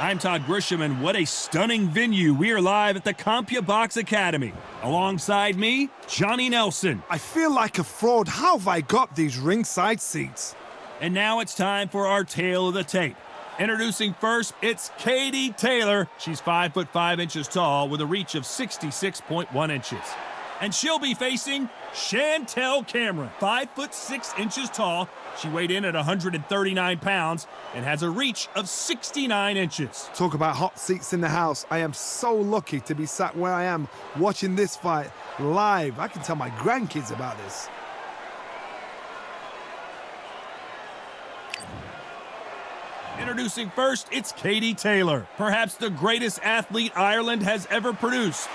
I'm Todd Grisham, and what a stunning venue. We are live at the CompuBox Academy. Alongside me, Johnny Nelson. I feel like a fraud. How have I got these ringside seats? And now it's time for our tale of the tape. Introducing first, it's Katie Taylor. She's 5'5" tall with a reach of 66.1 inches. And she'll be facing Chantelle Cameron, 5'6" tall. She weighed in at 139 pounds and has a reach of 69 inches. Talk about hot seats in the house. I am so lucky to be sat where I am watching this fight live. I can tell my grandkids about this. Introducing first, it's Katie Taylor, perhaps the greatest athlete Ireland has ever produced.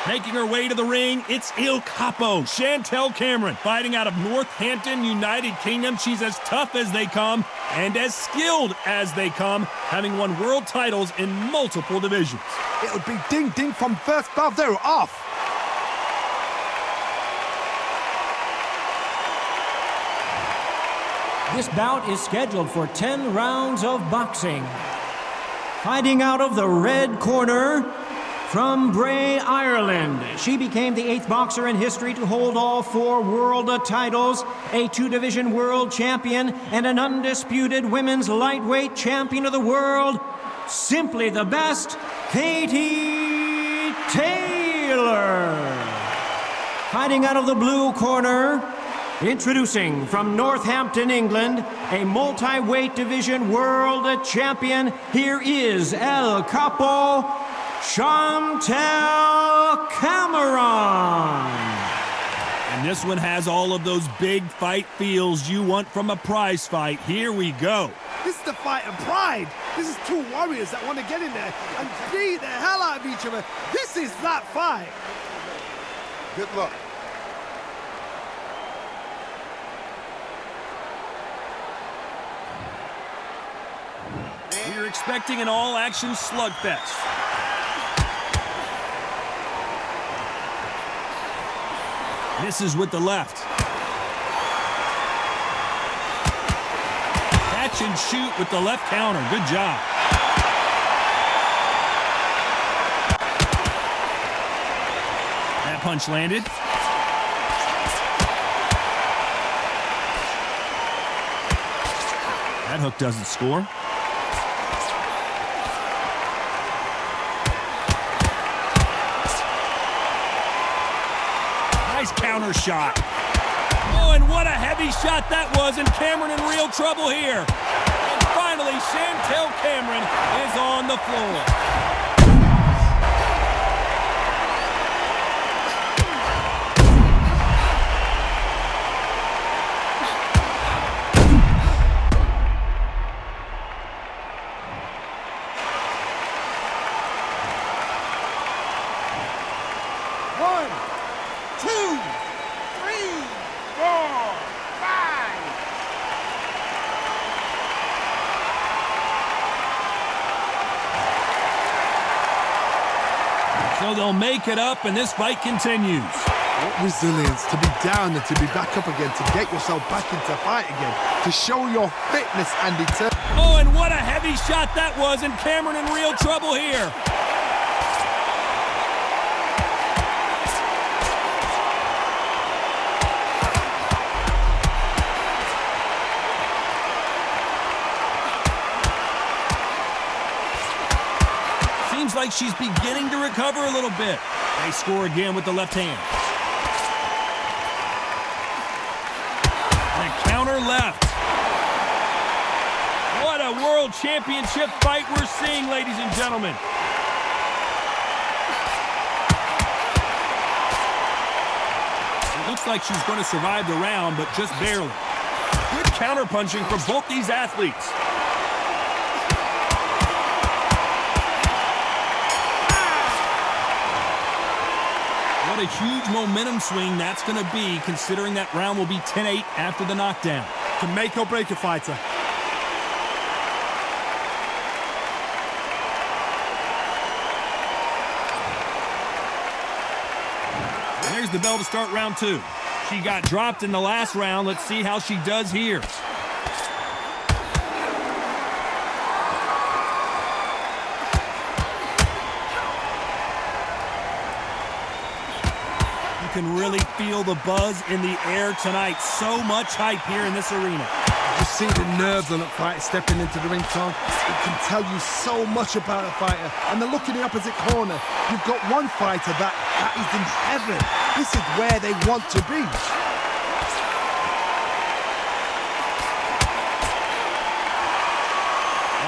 Making her way to the ring, it's Il Capo, Chantelle Cameron, fighting out of Northampton, United Kingdom. She's as tough as they come and as skilled as they come, having won world titles in multiple divisions. It would be ding-ding from first bell. They're off. This bout is scheduled for 10 rounds of boxing. Fighting out of the red corner, from Bray, Ireland, she became the 8th boxer in history to hold all 4 world titles, a 2-division world champion, and an undisputed women's lightweight champion of the world. Simply the best, Katie Taylor. Fighting out of the blue corner, introducing from Northampton, England, a multi-weight division world champion, here is El Capo, Chantelle Cameron. And this one has all of those big fight feels you want from a prize fight. Here we go. This is the fight of pride. This is 2 warriors that want to get in there and beat the hell out of each other. This is that fight. Good luck. We're expecting an all-action slugfest. Misses with the left. Catch and shoot with the left counter. Good job. That punch landed. That hook doesn't score. Counter shot. Oh, and what a heavy shot that was, and Cameron in real trouble here. And finally, Chantelle Cameron is on the floor. So they'll make it up, and this fight continues. What resilience to be down and to be back up again, to get yourself back into fight again, to show your fitness and determination. Oh, and what a heavy shot that was, and Cameron in real trouble here. Seems like she's beginning to recover a little bit. They score again with the left hand. And a counter left. What a world championship fight we're seeing, ladies and gentlemen. It looks like she's going to survive the round, but just barely. Good counter punching from both these athletes. What a huge momentum swing that's going to be, considering that round will be 10-8 after the knockdown. Can make or break a fighter. the bell to start round 2. She got dropped in the last round. Let's see how she does here. You can really feel the buzz in the air tonight. So much hype here in this arena. You see the nerves on that fighter stepping into the ring, Tom. It can tell you so much about a fighter. And the look in the opposite corner. You've got one fighter that is in heaven. This is where they want to be.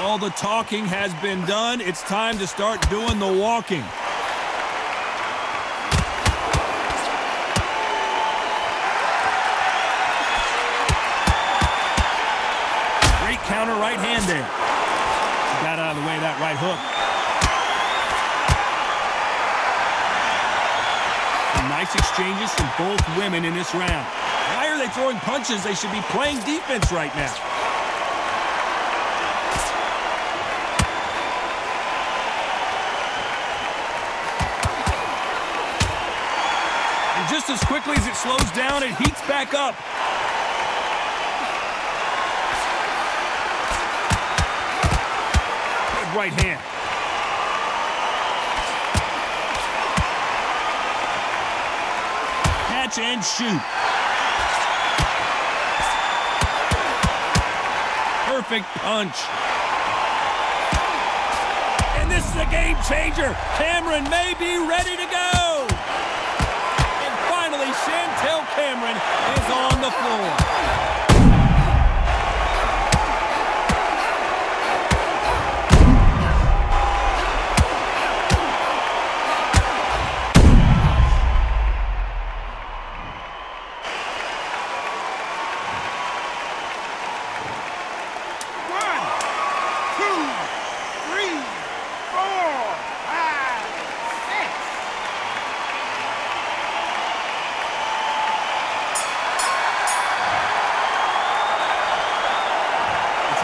All the talking has been done. It's time to start doing the walking. Great counter right hand there. She got out of the way of that right hook. Some nice exchanges from both women in this round. Why are they throwing punches? They should be playing defense right now. Just as quickly as it slows down, it heats back up. Good right hand. Catch and shoot. Perfect punch. And this is a game changer. Cameron may be ready to go. Chantelle Cameron is on the floor.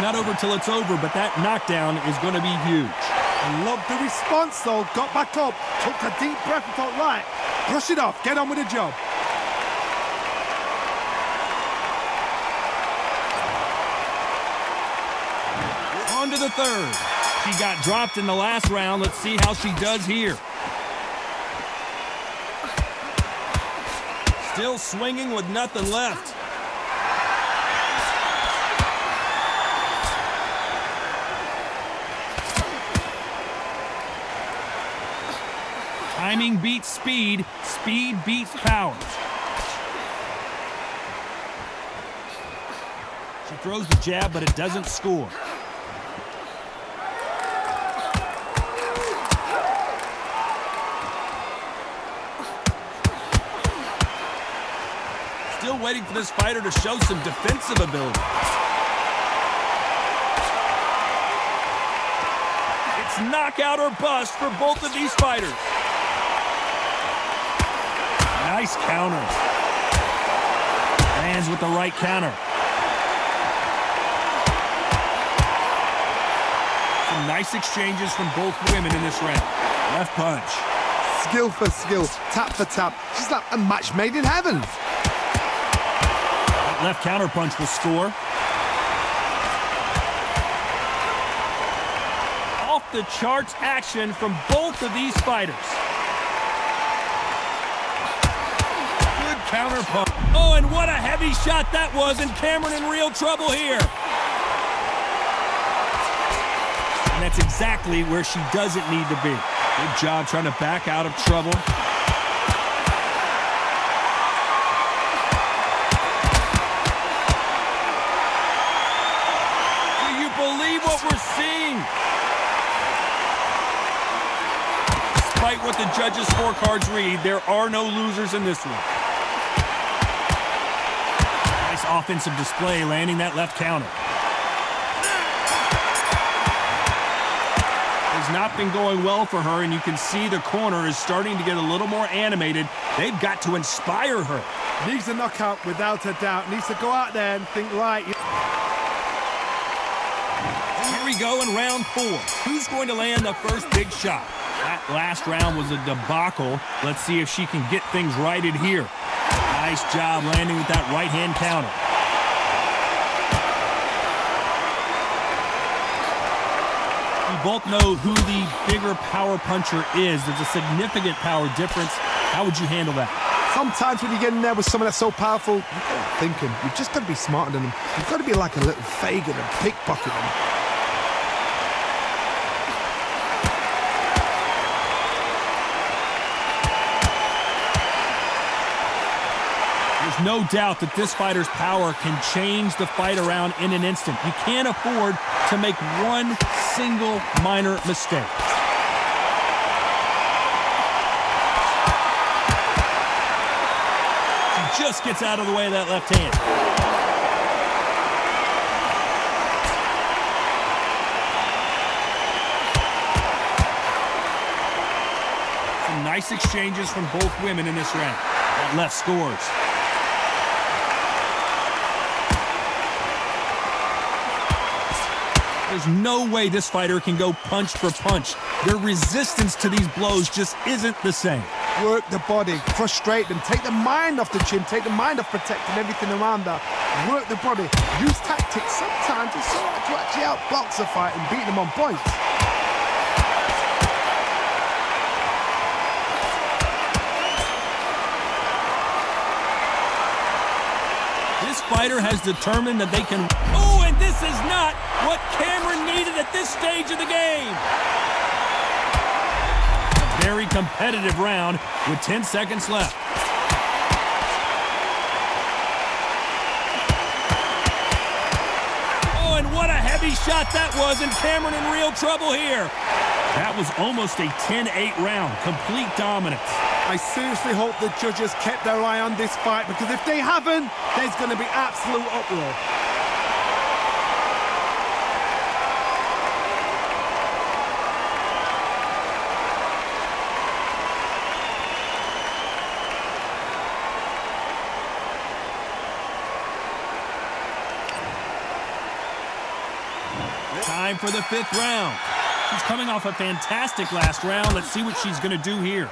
Not over till it's over, but that knockdown is going to be huge. I love the response, though. Got back up, took a deep breath and thought, right, brush it off, get on with the job. On to the third. She got dropped in the last round. Let's see how she does here. Still swinging with nothing left. Timing beats speed. Speed beats power. She throws the jab, but it doesn't score. Still waiting for this fighter to show some defensive ability. It's knockout or bust for both of these fighters. Nice counter. Lands with the right counter. Some nice exchanges from both women in this round. Left punch. Skill for skill, tap for tap. She's like a match made in heaven. That left counter punch will score. Off the charts action from both of these fighters. Counter punch. Oh, and what a heavy shot that was, and Cameron in real trouble here. And that's exactly where she doesn't need to be. Good job trying to back out of trouble. Do you believe what we're seeing? Despite what the judges' scorecards read, there are no losers in this one. Offensive display, landing that left counter. Has not been going well for her, and you can see the corner is starting to get a little more animated. They've got to inspire her. Needs a knockout without a doubt. Needs to go out there and think, right. Here we go in round 4. Who's going to land the first big shot? That last round was a debacle. Let's see if she can get things righted here. Nice job landing with that right-hand counter. We both know who the bigger power puncher is. There's a significant power difference. How would you handle that? Sometimes when you get in there with someone that's so powerful, you've got to think him. You've just got to be smarter than him. You've got to be like a little Fagin and pickpocket him. There's no doubt that this fighter's power can change the fight around in an instant. You can't afford to make one single minor mistake. She just gets out of the way of that left hand. Some nice exchanges from both women in this round. That left scores. There's no way this fighter can go punch for punch. Their resistance to these blows just isn't the same. Work the body, frustrate them, take the mind off the chin, take the mind off protecting everything around her. Work the body, use tactics. Sometimes it's so hard to actually outbox a fight and beat them on points. This fighter has determined that they can... Oh, and this is not what Cameron needed at this stage of the game. A very competitive round with 10 seconds left. Oh, and what a heavy shot that was, and Cameron in real trouble here. That was almost a 10-8 round, complete dominance. I seriously hope the judges kept their eye on this fight, because if they haven't, there's going to be absolute uproar. Time for the fifth round. She's coming off a fantastic last round. Let's see what she's going to do here.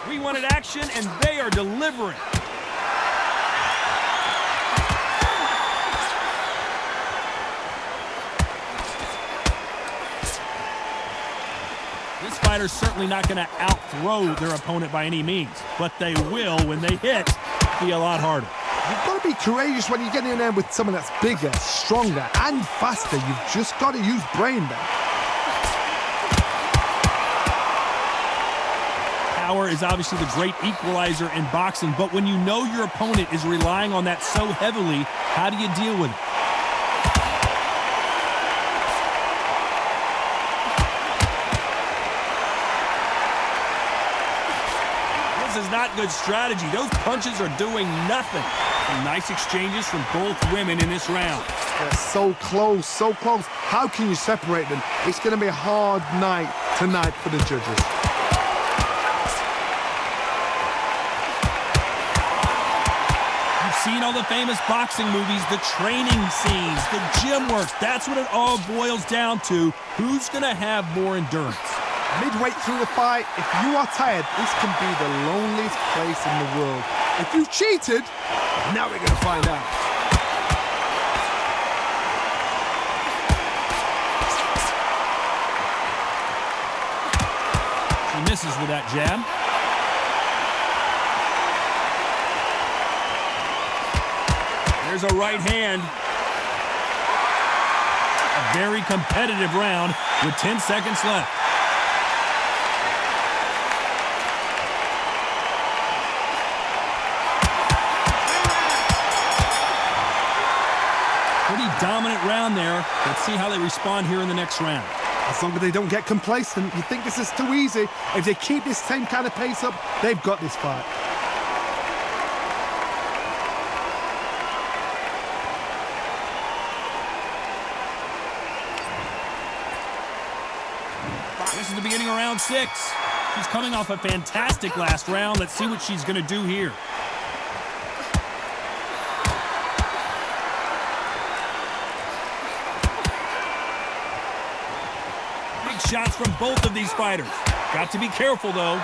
We wanted action, and they are delivering. This fighter's certainly not going to outthrow their opponent by any means, but they will, when they hit, be a lot harder. You've got to be courageous when you get in there with someone that's bigger, stronger, and faster. You've just got to use brain there. Power is obviously the great equalizer in boxing, but when you know your opponent is relying on that so heavily, how do you deal with it? This is not good strategy. Those punches are doing nothing. Some nice exchanges from both women in this round. They're so close, so close. How can you separate them? It's going to be a hard night tonight for the judges. You've seen all the famous boxing movies, the training scenes, the gym work. That's what it all boils down to. Who's going to have more endurance? Midway through the fight, if you are tired, this can be the loneliest place in the world. If you cheated, now we're going to find out. She misses with that jab. There's a right hand. A very competitive round with 10 seconds left. Pretty dominant round there. Let's see how they respond here in the next round. As long as they don't get complacent, you think this is too easy. If they keep this same kind of pace up, they've got this fight. This is the beginning of round 6. She's coming off a fantastic last round. Let's see what she's going to do here. shots from both of these fighters. Got to be careful, though.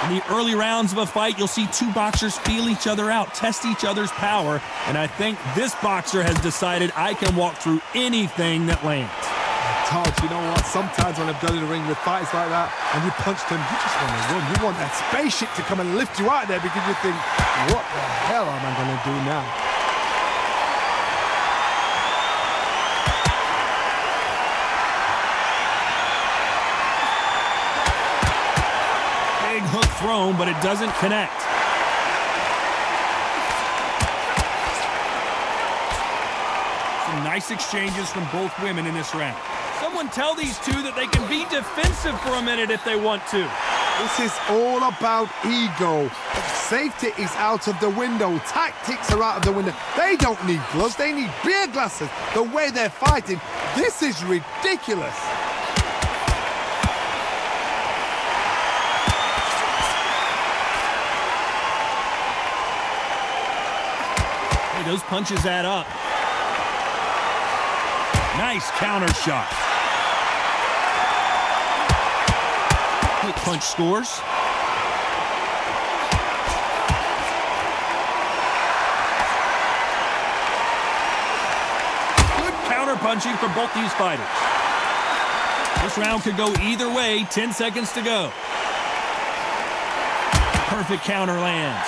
In the early rounds of a fight, you'll see two boxers feel each other out, test each other's power, and I think this boxer has decided I can walk through anything that lands. Todd, you know what? Sometimes when I've done in the ring with fights like that, and you punch them, you just want to run. You want that spaceship to come and lift you out of there because you think, what the hell am I going to do now? Big hook thrown, but it doesn't connect. Some nice exchanges from both women in this round. Someone tell these two that they can be defensive for a minute if they want to. This is all about ego. Safety is out of the window. Tactics are out of the window. They don't need gloves. They need beer glasses. The way they're fighting, this is ridiculous. Hey, those punches add up. Nice counter shot. Quick punch scores. Good counter punching for both these fighters. This round could go either way. 10 seconds to go. Perfect counter lands.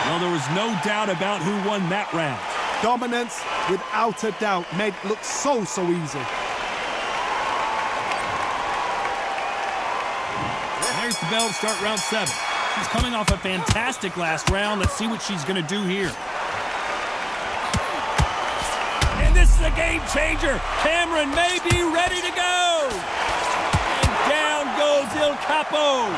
Well, there was no doubt about who won that round. Dominance, without a doubt, made it look so easy. There's the bell to start round 7. She's coming off a fantastic last round. Let's see what she's going to do here. And this is a game changer. Cameron may be ready to go. And down goes Il Capo.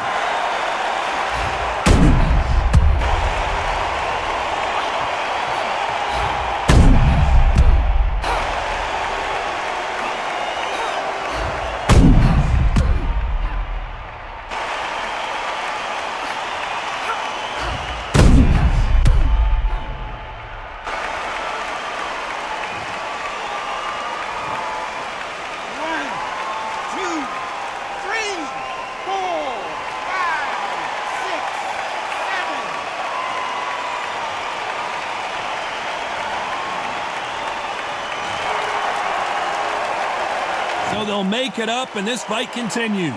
So they'll make it up, and this fight continues.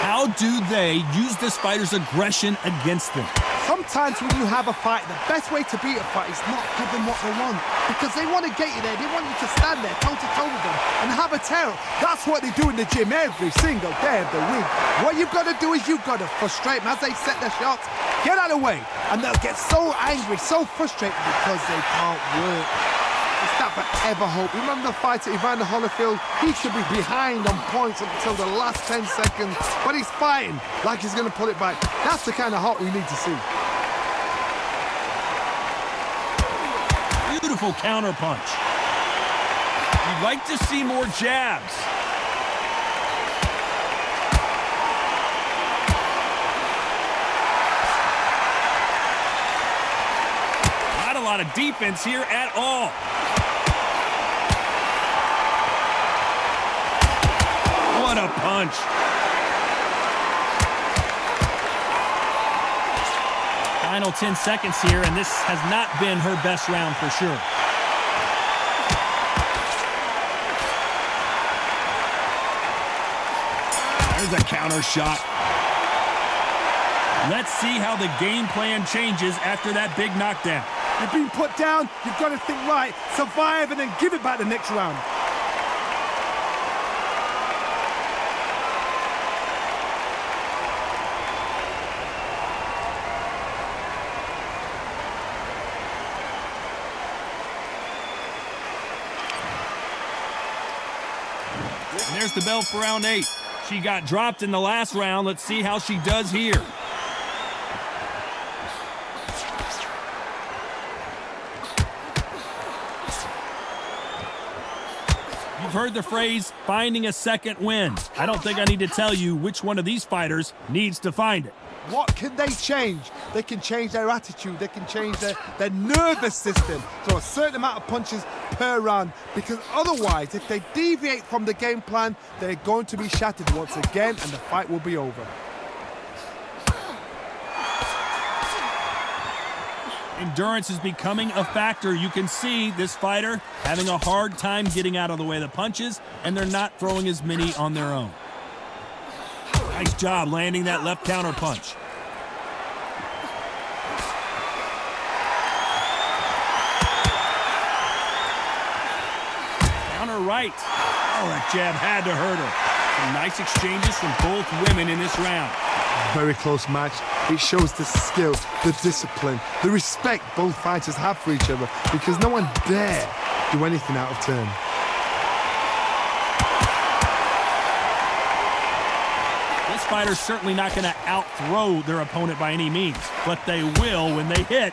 How do they use this fighter's aggression against them? Sometimes when you have a fight, the best way to beat a fight is not give them what they want. Because they want to get you there. They want you to stand there toe-to-toe with them and have a tear. That's what they do in the gym every single day of the week. What you've got to do is you've got to frustrate them as they set their shots. Get out of the way. And they'll get so angry, so frustrated because they can't work. It's that forever hope. Remember the fight at Evander Holyfield? He should be behind on points up until the last 10 seconds. But he's fighting like he's going to pull it back. That's the kind of hope we need to see. Beautiful counter punch. You'd like to see more jabs. Not a lot of defense here at all. What a punch. Final 10 seconds here, and this has not been her best round for sure. There's a counter shot. Let's see how the game plan changes after that big knockdown. You've been put down, you've got to think right, survive, and then give it back the next round. And there's the bell for round 8. She got dropped in the last round. Let's see how she does here. You've heard the phrase, finding a second wind. I don't think I need to tell you which one of these fighters needs to find it. What can they change? They can change their attitude. They can change their nervous system. So a certain amount of punches per round. Because otherwise, if they deviate from the game plan, they're going to be shattered once again and the fight will be over. Endurance is becoming a factor. You can see this fighter having a hard time getting out of the way of the punches, and they're not throwing as many on their own. Nice job landing that left counter punch. Counter right. Oh, that jab had to hurt her. Some nice exchanges from both women in this round. Very close match. It shows the skill, the discipline, the respect both fighters have for each other because no one dare do anything out of turn. This fighter's certainly not going to out-throw their opponent by any means, but they will, when they hit,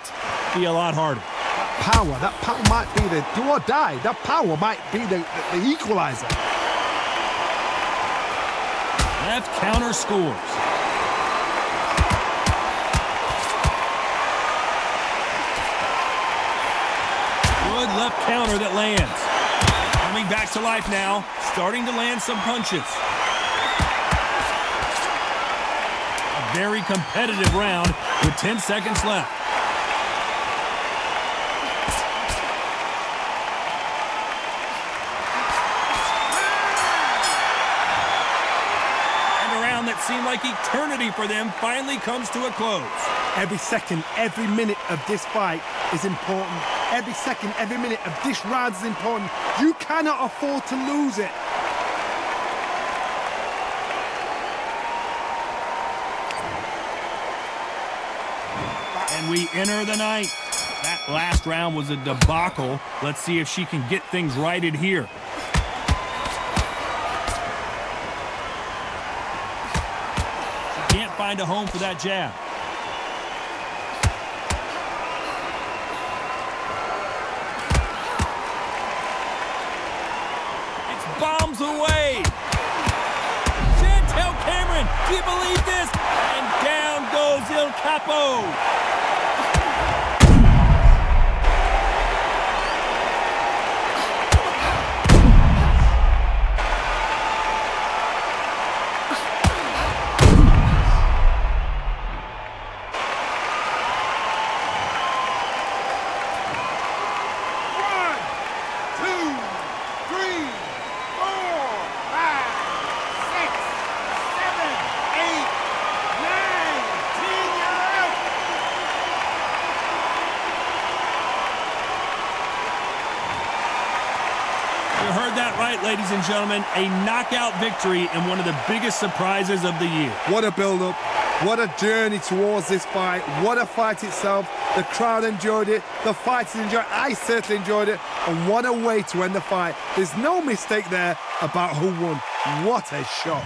be a lot harder. That power might be the do or die. That power might be the equalizer. Left counter scores. Good left counter that lands. Coming back to life now, starting to land some punches. A very competitive round with 10 seconds left. That seemed like eternity for them finally comes to a close. Every second, every minute of this fight is important. Every second, every minute of this round is important. You cannot afford to lose it. And we enter the ninth. That last round was a debacle. Let's see if she can get things righted here. Find a home for that jab. It's bombs away. Chantelle Cameron, do you believe this? And down goes Il Capo. You heard that right, ladies and gentlemen. A knockout victory and one of the biggest surprises of the year. What a build-up. What a journey towards this fight. What a fight itself. The crowd enjoyed it. The fighters enjoyed it. I certainly enjoyed it. And what a way to end the fight. There's no mistake there about who won. What a shot.